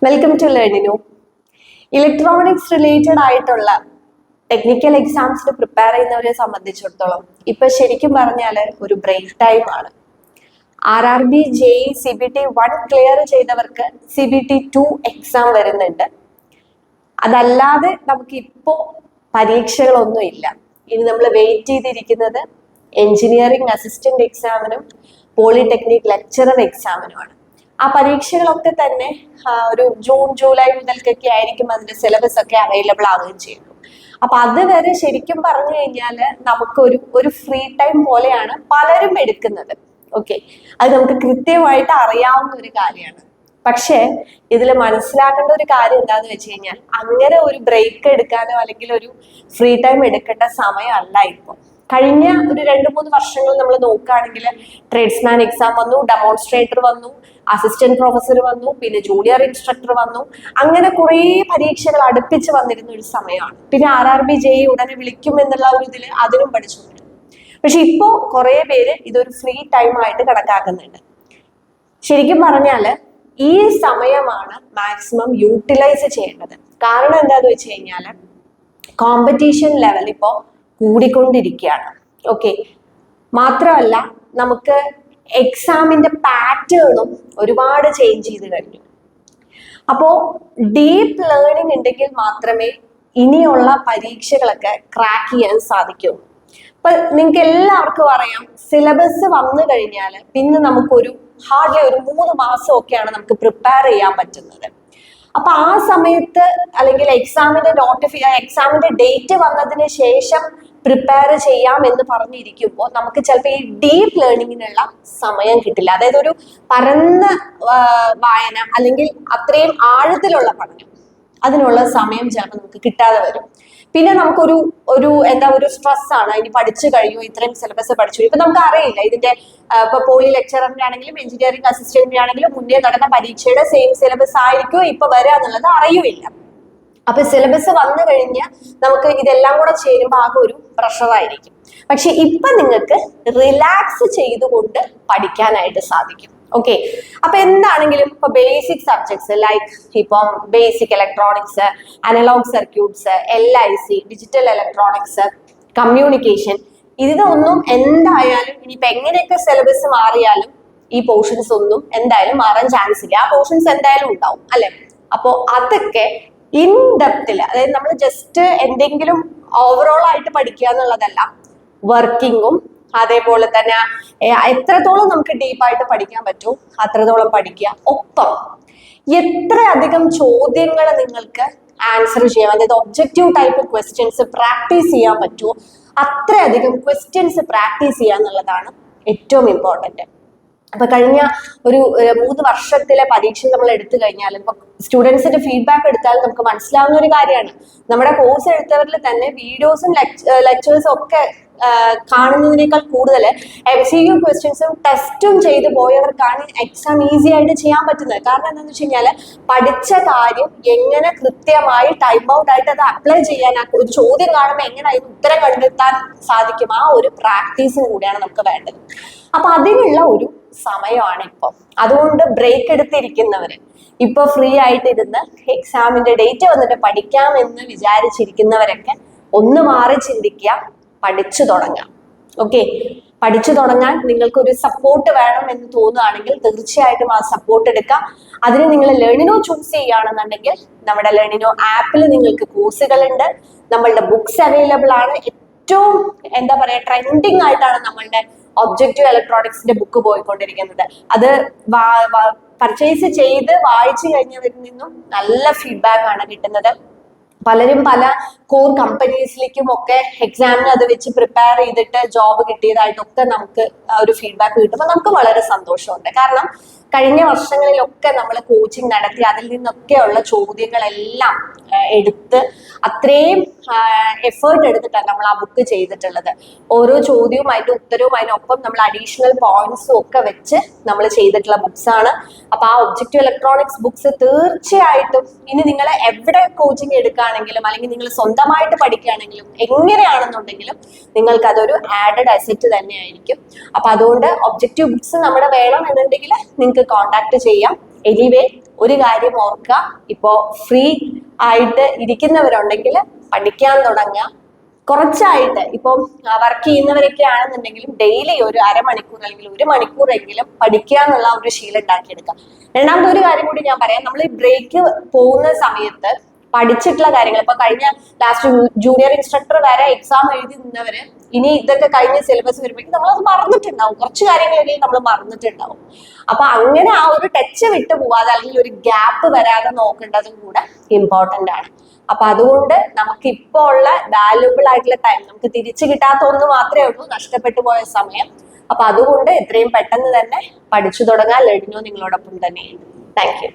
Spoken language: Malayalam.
വെൽക്കം ടു ലേണിനു. ഇലക്ട്രോണിക്സ് റിലേറ്റഡ് ആയിട്ടുള്ള ടെക്നിക്കൽ എക്സാംസിന് പ്രിപ്പയർ ചെയ്യുന്നവരെ സംബന്ധിച്ചിടത്തോളം ഇപ്പൊ ശരിക്കും പറഞ്ഞാൽ ഒരു ബ്രേക്ക് ടൈം ആണ്. RRB JEE CBT 1 ക്ലിയർ ചെയ്തവർക്ക് CBT 2 എക്സാം വരുന്നുണ്ട്. അതല്ലാതെ നമുക്ക് ഇപ്പോ പരീക്ഷകളൊന്നും ഇല്ല. ഇനി നമ്മൾ വെയിറ്റ് ചെയ്തിരിക്കുന്നത് എഞ്ചിനീയറിംഗ് അസിസ്റ്റന്റ് എക്സാമിനും പോളിടെക്നിക് ലെക്ചറർ എക്സാമിനുമാണ്. ആ പരീക്ഷകളൊക്കെ തന്നെ ഒരു ജൂൺ ജൂലൈ മുതൽക്കൊക്കെ ആയിരിക്കും അതിന്റെ സിലബസ് ഒക്കെ അവൈലബിൾ ആവുകയും ചെയ്യുന്നു. അപ്പൊ അതുവരെ ശരിക്കും പറഞ്ഞു കഴിഞ്ഞാൽ നമുക്കൊരു ഫ്രീ ടൈം പോലെയാണ് പലരും എടുക്കുന്നത്. ഓക്കെ, അത് നമുക്ക് കൃത്യമായിട്ട് അറിയാവുന്ന ഒരു കാര്യമാണ്. പക്ഷേ ഇതിൽ മനസ്സിലാക്കേണ്ട ഒരു കാര്യം എന്താന്ന് വെച്ച് കഴിഞ്ഞാൽ അങ്ങനെ ഒരു ബ്രേക്ക് എടുക്കാനോ അല്ലെങ്കിൽ ഒരു ഫ്രീ ടൈം എടുക്കേണ്ട സമയമല്ല ഇപ്പോൾ. കഴിഞ്ഞ ഒരു 2-3 വർഷങ്ങൾ നമ്മൾ നോക്കുകയാണെങ്കിൽ ട്രേഡ്സ്മാൻ എക്സാം വന്നു, ഡെമോൺസ്ട്രേറ്റർ വന്നു, അസിസ്റ്റന്റ് പ്രൊഫസർ വന്നു, പിന്നെ ജൂനിയർ ഇൻസ്ട്രക്ടർ വന്നു. അങ്ങനെ കുറേ പരീക്ഷകൾ അടുപ്പിച്ച് വന്നിരുന്ന ഒരു സമയമാണ്. പിന്നെ RRB JEE ഉടനെ വിളിക്കും എന്നുള്ള ഒരു ഇതിൽ അതിനും പഠിച്ചുകൊണ്ടിരുന്നു. പക്ഷെ ഇപ്പോ കുറെ പേര് ഇതൊരു ഫ്രീ ടൈം ആയിട്ട് കണക്കാക്കുന്നുണ്ട്. ശരിക്കും പറഞ്ഞാല് ഈ സമയമാണ് മാക്സിമം യൂട്ടിലൈസ് ചെയ്യേണ്ടത്. കാരണം എന്താന്ന് വെച്ച് കഴിഞ്ഞാല് കോമ്പറ്റീഷൻ ലെവൽ ഇപ്പോ കൂടിക്കൊണ്ടിരിക്കുകയാണ്. ഓക്കെ, മാത്രമല്ല നമുക്ക് എക്സാമിന്റെ പാറ്റേണും ഒരുപാട് ചേഞ്ച് ചെയ്ത് കഴിഞ്ഞു. അപ്പോ ഡീപ്പ് ലേണിംഗ് ഉണ്ടെങ്കിൽ മാത്രമേ ഇനിയുള്ള പരീക്ഷകളൊക്കെ ക്രാക്ക് ചെയ്യാൻ സാധിക്കൂ. ഇപ്പൊ നിങ്ങൾക്ക് എല്ലാവർക്കും അറിയാം, സിലബസ് വന്നു കഴിഞ്ഞാൽ പിന്നെ നമുക്കൊരു ഹാർഡ്ലി ഒരു 3 മാസം ഒക്കെയാണ് നമുക്ക് പ്രിപ്പയർ ചെയ്യാൻ പറ്റുന്നത്. അപ്പൊ ആ സമയത്ത് അല്ലെങ്കിൽ എക്സാമിന്റെ ഡേറ്റ് വന്നതിന് ശേഷം പ്രിപ്പയർ ചെയ്യാം എന്ന് പറഞ്ഞിരിക്കുമ്പോൾ നമുക്ക് ചിലപ്പോൾ ഈ ഡീപ്പ് ലേണിങ്ങിനുള്ള സമയം കിട്ടില്ല. അതായത് ഒരു പരന്ന വായന അല്ലെങ്കിൽ അത്രയും ആഴത്തിലുള്ള പഠനം, അതിനുള്ള സമയം ചിലപ്പോൾ നമുക്ക് കിട്ടാതെ വരും. പിന്നെ നമുക്കൊരു ഒരു സ്ട്രെസ് ആണ്, ഇനി പഠിച്ചു കഴിഞ്ഞു, ഇത്രയും സിലബസ് പഠിച്ചു. ഇപ്പൊ നമുക്ക് അറിയില്ല ഇതിന്റെ ഇപ്പൊ പോളി ലെക്ചറിന്റെ ആണെങ്കിലും എഞ്ചിനീയറിംഗ് അസിസ്റ്റന്റിന്റെ ആണെങ്കിലും മുന്നേ നടന്ന പരീക്ഷയുടെ സെയിം സിലബസ് ആയിരിക്കും ഇപ്പൊ വരിക എന്നുള്ളത് അറിയുമില്ല. അപ്പൊ സിലബസ് വന്നു കഴിഞ്ഞാൽ നമുക്ക് ഇതെല്ലാം കൂടെ ചേരുമ്പോൾ ആകെ ഒരു പ്രഷറായിരിക്കും. പക്ഷെ ഇപ്പൊ നിങ്ങൾക്ക് റിലാക്സ് ചെയ്തുകൊണ്ട് പഠിക്കാനായിട്ട് സാധിക്കും. ഓക്കെ, അപ്പൊ എന്താണെങ്കിലും ഇപ്പൊ ബേസിക് സബ്ജക്ട്സ് ലൈക്ക് ഇപ്പം basic electronics, analog circuits, LIC, digital electronics, communication, ഇതിനൊന്നും എന്തായാലും ഇനിയിപ്പൊ എങ്ങനെയൊക്കെ സിലബസ് മാറിയാലും ഈ പോർഷൻസ് ഒന്നും എന്തായാലും മാറാൻ ചാൻസ് ഇല്ല. ആ പോർഷൻസ് എന്തായാലും ഉണ്ടാവും അല്ലെ. അപ്പോ അതൊക്കെ ഇൻ ഡെപ്തിൽ, അതായത് നമ്മൾ ജസ്റ്റ് എന്തെങ്കിലും ഓവറോൾ ആയിട്ട് പഠിക്കുക എന്നുള്ളതല്ല, വർക്കിങ്ങും അതേപോലെ തന്നെ എത്രത്തോളം നമുക്ക് ഡീപ്പായിട്ട് പഠിക്കാൻ പറ്റും അത്രത്തോളം പഠിക്കുക. ഒപ്പം എത്രയധികം ചോദ്യങ്ങൾ നിങ്ങൾക്ക് ആൻസർ ചെയ്യാം, അതായത് ഒബ്ജക്റ്റീവ് ടൈപ്പ് ക്വസ്റ്റ്യൻസ് പ്രാക്ടീസ് ചെയ്യാൻ പറ്റുമോ അത്രയധികം ക്വസ്റ്റ്യൻസ് പ്രാക്ടീസ് ചെയ്യുക എന്നുള്ളതാണ് ഏറ്റവും ഇമ്പോർട്ടൻറ്റ്. അപ്പൊ കഴിഞ്ഞ ഒരു 3 വർഷത്തിലെ പരീക്ഷ നമ്മൾ എടുത്തു കഴിഞ്ഞാൽ ഇപ്പൊ സ്റ്റുഡൻസിന്റെ ഫീഡ്ബാക്ക് എടുത്താൽ നമുക്ക് മനസ്സിലാവുന്ന ഒരു കാര്യമാണ്. നമ്മുടെ കോഴ്സ് എടുത്തവരിൽ തന്നെ വീഡിയോസും ലെക്ചേഴ്സും ഒക്കെ കാണുന്നതിനേക്കാൾ കൂടുതൽ MCQ ക്വസ്റ്റ്യൻസും ടെസ്റ്റും ചെയ്ത് പോയവർക്കാണ് എക്സാം ഈസി ആയിട്ട് ചെയ്യാൻ പറ്റുന്നത്. കാരണം എന്താണെന്ന് വെച്ച് കഴിഞ്ഞാൽ പഠിച്ച കാര്യം എങ്ങനെ കൃത്യമായി ടൈം ഔട്ട് ആയിട്ട് അത് അപ്ലൈ ചെയ്യാൻ, ഒരു ചോദ്യം കാണുമ്പോൾ എങ്ങനെ അതിന് ഉത്തരം കണ്ടെത്താൻ സാധിക്കും, ആ ഒരു പ്രാക്ടീസും കൂടിയാണ് നമുക്ക് വേണ്ടത്. അപ്പൊ അതിനുള്ള ഒരു സമയമാണ് ഇപ്പൊ. അതുകൊണ്ട് ബ്രേക്ക് എടുത്തിരിക്കുന്നവര്, ഇപ്പൊ ഫ്രീ ആയിട്ടിരുന്ന് എക്സാമിന്റെ ഡേറ്റ് വന്നിട്ട് പഠിക്കാം എന്ന് വിചാരിച്ചിരിക്കുന്നവരൊക്കെ ഒന്ന് മാറി ചിന്തിക്കുക, പഠിച്ചു തുടങ്ങാം. ഓക്കെ, പഠിച്ചു തുടങ്ങാൻ നിങ്ങൾക്കൊരു സപ്പോർട്ട് വേണം എന്ന് തോന്നുകയാണെങ്കിൽ തീർച്ചയായിട്ടും ആ സപ്പോർട്ട് എടുക്കാം. അതിന് നിങ്ങൾ ലേണിനോ ചൂസ് ചെയ്യുകയാണെന്നുണ്ടെങ്കിൽ നമ്മുടെ ലേണിനോ ആപ്പിൽ നിങ്ങൾക്ക് കോഴ്സുകളുണ്ട്, നമ്മളുടെ ബുക്സ് അവൈലബിൾ ആണ്. ഏറ്റവും എന്താ പറയാ ട്രെൻഡിങ് ആയിട്ടാണ് നമ്മളുടെ ഒബ്ജക്റ്റീവ് ഇലക്ട്രോണിക്സിന്റെ ബുക്ക് പോയിക്കൊണ്ടിരിക്കുന്നത്. അത് പർച്ചേസ് ചെയ്ത് വായിച്ചു കഴിഞ്ഞവരിൽ നിന്നും നല്ല ഫീഡ്ബാക്ക് ആണ് കിട്ടുന്നത്. പലരും പല കോർ കമ്പനീസിലേക്കും ഒക്കെ എക്സാമിന് അത് വെച്ച് പ്രിപ്പയർ ചെയ്തിട്ട് ജോബ് കിട്ടിയതായിട്ടൊക്കെ നമുക്ക് ഒരു ഫീഡ്ബാക്ക് കിട്ടുമ്പോൾ നമുക്ക് വളരെ സന്തോഷമുണ്ട്. കാരണം കഴിഞ്ഞ വർഷങ്ങളിലൊക്കെ നമ്മൾ കോച്ചിങ് നടത്തി അതിൽ നിന്നൊക്കെയുള്ള ചോദ്യങ്ങളെല്ലാം എടുത്ത് അത്രയും എഫേർട്ട് എടുത്തിട്ടാണ് നമ്മൾ ആ ബുക്ക് ചെയ്തിട്ടുള്ളത്. ഓരോ ചോദ്യവും അതിന്റെ ഉത്തരവും അതിനൊപ്പം നമ്മൾ അഡീഷണൽ പോയിന്റ്സും ഒക്കെ വെച്ച് നമ്മൾ ചെയ്തിട്ടുള്ള ബുക്സ് ആണ്. അപ്പൊ ആ ഒബ്ജക്റ്റീവ് ഇലക്ട്രോണിക്സ് ബുക്സ് തീർച്ചയായിട്ടും ഇനി നിങ്ങൾ എവിടെ കോച്ചിങ് എടുക്കുകയാണെങ്കിലും അല്ലെങ്കിൽ നിങ്ങൾ സ്വന്തമായിട്ട് പഠിക്കുകയാണെങ്കിലും എങ്ങനെയാണെന്നുണ്ടെങ്കിലും നിങ്ങൾക്ക് അതൊരു ആഡഡ് അസറ്റ് തന്നെയായിരിക്കും. അപ്പൊ അതുകൊണ്ട് ഒബ്ജക്റ്റീവ് ബുക്സ് നമ്മുടെ വേണം എന്നുണ്ടെങ്കിൽ നിങ്ങൾക്ക് കോണ്ടാക്ട് ചെയ്യാം. എനിവേ ഒരു കാര്യം ഓർക്കുക, ഇപ്പോ ഫ്രീ ആയിട്ട് ഇരിക്കുന്നവരുണ്ടെങ്കിൽ പഠിക്കാൻ തുടങ്ങുക. കുറച്ചായിട്ട് ഇപ്പം വർക്ക് ചെയ്യുന്നവരൊക്കെ ആണെന്നുണ്ടെങ്കിലും ഡെയിലി ഒരു അരമണിക്കൂർ അല്ലെങ്കിൽ 1 മണിക്കൂറെങ്കിലും പഠിക്കുക എന്നുള്ള ഒരു ശീലം ഉണ്ടാക്കിയെടുക്കുക. രണ്ടാമത്തെ ഒരു കാര്യം കൂടി ഞാൻ പറയാം, നമ്മൾ ഈ ബ്രേക്ക് പോകുന്ന സമയത്ത് പഠിച്ചിട്ടുള്ള കാര്യങ്ങൾ, ഇപ്പൊ കഴിഞ്ഞ ലാസ്റ്റ് ജൂനിയർ ഇൻസ്ട്രക്ടർ വരെ എക്സാം എഴുതി നിന്നവര് ഇനി ഇതൊക്കെ കഴിഞ്ഞ സിലബസ് വരുമ്പോഴേക്കും നമ്മളത് മറന്നിട്ടുണ്ടാവും, കുറച്ച് കാര്യങ്ങളെങ്കിലും നമ്മൾ മറന്നിട്ടുണ്ടാവും. അപ്പൊ അങ്ങനെ ആ ഒരു ടച്ച് വിട്ടു പോവാതെ അല്ലെങ്കിൽ ഒരു ഗ്യാപ്പ് വരാതെ നോക്കേണ്ടതും കൂടെ ഇമ്പോർട്ടന്റ് ആണ്. അപ്പൊ അതുകൊണ്ട് നമുക്ക് ഇപ്പോൾ ഉള്ള വാല്യുബിൾ ആയിട്ടുള്ള ടൈം നമുക്ക് തിരിച്ചു കിട്ടാത്ത ഒന്ന് മാത്രമേ ഉള്ളൂ, നഷ്ടപ്പെട്ടു പോയ സമയം. അപ്പൊ അതുകൊണ്ട് എത്രയും പെട്ടെന്ന് തന്നെ പഠിച്ചു തുടങ്ങാൻ ലെഡിനോ നിങ്ങളോടൊപ്പം തന്നെയുണ്ട്. Thank you.